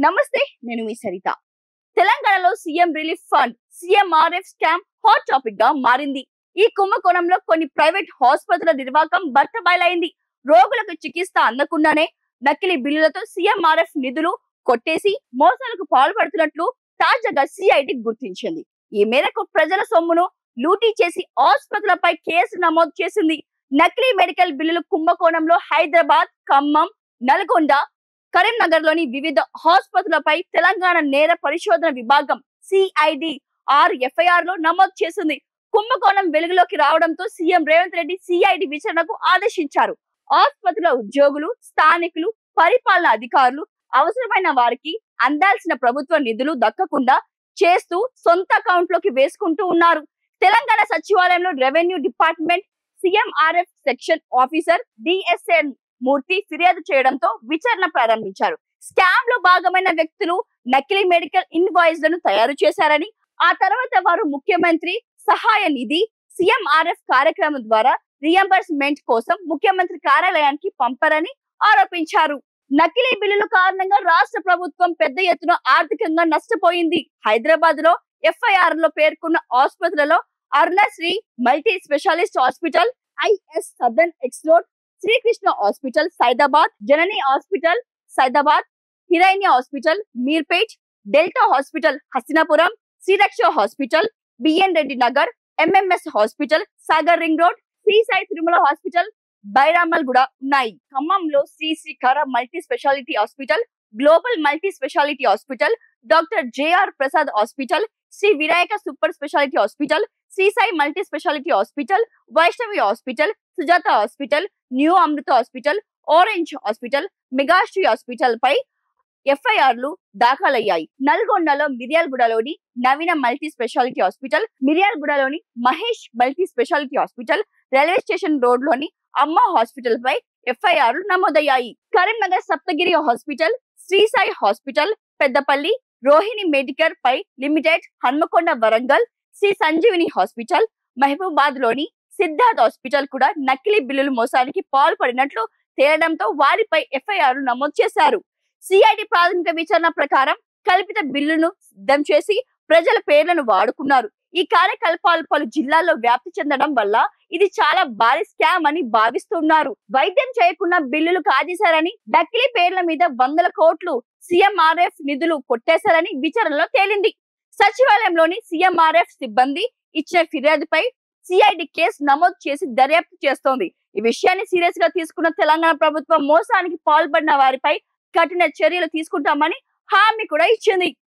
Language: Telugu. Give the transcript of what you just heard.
నమస్తే, నేను మీ సరిత. తెలంగాణలో CM relief fund CMRF scam hot topic గా మారింది. ఈ కుంభకోణంలో కొన్ని ప్రైవేట్ ఆసుపత్రుల నిర్వాహకం బట్టబయలైంది. రోగులకు చికిత్స అందకుండానే నకిలీ బిల్లులతో సీఎంఆర్ఎఫ్ నిధులు కొట్టేసి మోసాలకు పాల్పడుతున్నట్లు తాజాగా సిఐడి గుర్తించింది. ఈ మేరకు ప్రజల సొమ్మును లూటీ చేసి ఆసుపత్రులపై కేసు నమోదు చేసింది. నకిలీ మెడికల్ బిల్లుల కుంభకోణంలో హైదరాబాద్, ఖమ్మం, నల్గొండ, కరీంనగర్ లోని వివిధ ఆసుపత్రులపై తెలంగాణ నేర పరిశోధన విభాగం సిఐడి ఎఫ్ఐఆర్ లో నమోదు చేసింది. కుంభకోణం వెలుగులోకి రావడంతో సీఎం రేవంత్ రెడ్డి సిఐడి విచారణకు ఆదేశించారు. ఆసుపత్రుల ఉద్యోగులు, స్థానికులు, పరిపాలన అధికారులు అవసరమైన వారికి అందాల్సిన ప్రభుత్వ నిధులు దక్కకుండా చేస్తూ సొంత అకౌంట్ లోకి వేసుకుంటూ ఉన్నారు. తెలంగాణ సచివాలయంలో revenue department CMRF section officer DSN Murthy ఫిర్యాదు చేయడంతో విచారణ ప్రారంభించారు. స్కామ్ లో భాగమైన వ్యక్తులు నకిలీ మెడికల్ ఇన్వాయిస్ లను తయారు చేశారని, ఆ తర్వాత వారు ముఖ్యమంత్రి సహాయ నిధి సీఎంఆర్ఎఫ్ కార్యక్రమం ద్వారా రియంబర్స్మెంట్ కోసం ముఖ్యమంత్రి కార్యాలయానికి పంపారని ఆరోపించారు. నకిలీ బిల్లుల కారణంగా రాష్ట్ర ప్రభుత్వం పెద్ద ఎత్తున ఆర్థికంగా నష్టపోయింది. హైదరాబాద్ లో ఎఫ్ఐఆర్ లో పేర్కొన్న ఆసుపత్రులలో Arunasri multi specialist hospital, IS southern ఎక్స్లోడ్, శ్రీకృష్ణ హాస్పిటల్ సైదాబాద్, జనని హాస్పిటల్ సైదాబాద్, హిరైనియా hospital Meerpet, Delta hospital Hastinapuram, Sriraksha hospital BN Reddy Nagar, MMS hospital Sagar ring road, Sri Sai Tirumala hospital Bairamal కూడా ఉన్నాయి. ఖమ్మంలో Sri Srikara multi speciality hospital, global multi speciality hospital, doctor JR Prasad hospital, Sri Vinayaka super speciality hospital, Sri Sai multi speciality hospital, Vaishnavi hospital, Sujatha hospital, new అమృత hospital, orange hospital, Megasri hospital పై ఎఫ్ఐఆర్లు దాఖలయ్యాయి. నల్గొండలో మిర్యాలగూడలోని నవీన మల్టీ స్పెషాలిటీ హాస్పిటల్, మిర్యాలగూడలోని Mahesh multi speciality hospital, railway station road లోని అమ్మ హాస్పిటల్ పై ఎఫ్ఐఆర్లు నమోదయ్యాయి. Karimnagar Saptagiri hospital, Sri Sai hospital, Peddapalli, Rohini medicare పై లిమిటెడ్, హన్మకొండ, వరంగల్, శ్రీ సంజీవిని హాస్పిటల్, మహబూబాద్ లోని సిద్ధార్థ్ హాస్పిటల్ కూడా నకిలీ బిల్లుల మోసానికి పాల్పడినట్లు తేలడంతో వారిపై ఎఫ్ఐఆర్ నమోదు చేశారు. సిఐడి ప్రాథమిక విచారణ ప్రకారం కల్పిత బిల్లును సిద్ధం చేసి ప్రజల పేర్లను వాడుకున్నారు. ఈ కార్యకలాపాలు పలు జిల్లాల్లో వ్యాప్తి చెందడం వల్ల ఇది చాలా భారీ స్కామ్ అని భావిస్తున్నారు. వైద్యం చేయకుండా బిల్లులు కాజేశారని, నకిలీ పేర్ల మీద వందల కోట్లు సీఎంఆర్ఎఫ్ నిధులు కొట్టేశారని విచారణలో తేలింది. సచివాలయంలోని సీఎంఆర్ఎఫ్ సిబ్బంది ఇచ్చిన ఫిర్యాదుపై సిఐడి కేసు నమోదు చేసి దర్యాప్తు చేస్తోంది. ఈ విషయాన్ని సీరియస్ గా తీసుకున్న తెలంగాణ ప్రభుత్వం మోసానికి పాల్పడిన వారిపై కఠిన చర్యలు తీసుకుంటామని హామీ కూడా ఇచ్చింది.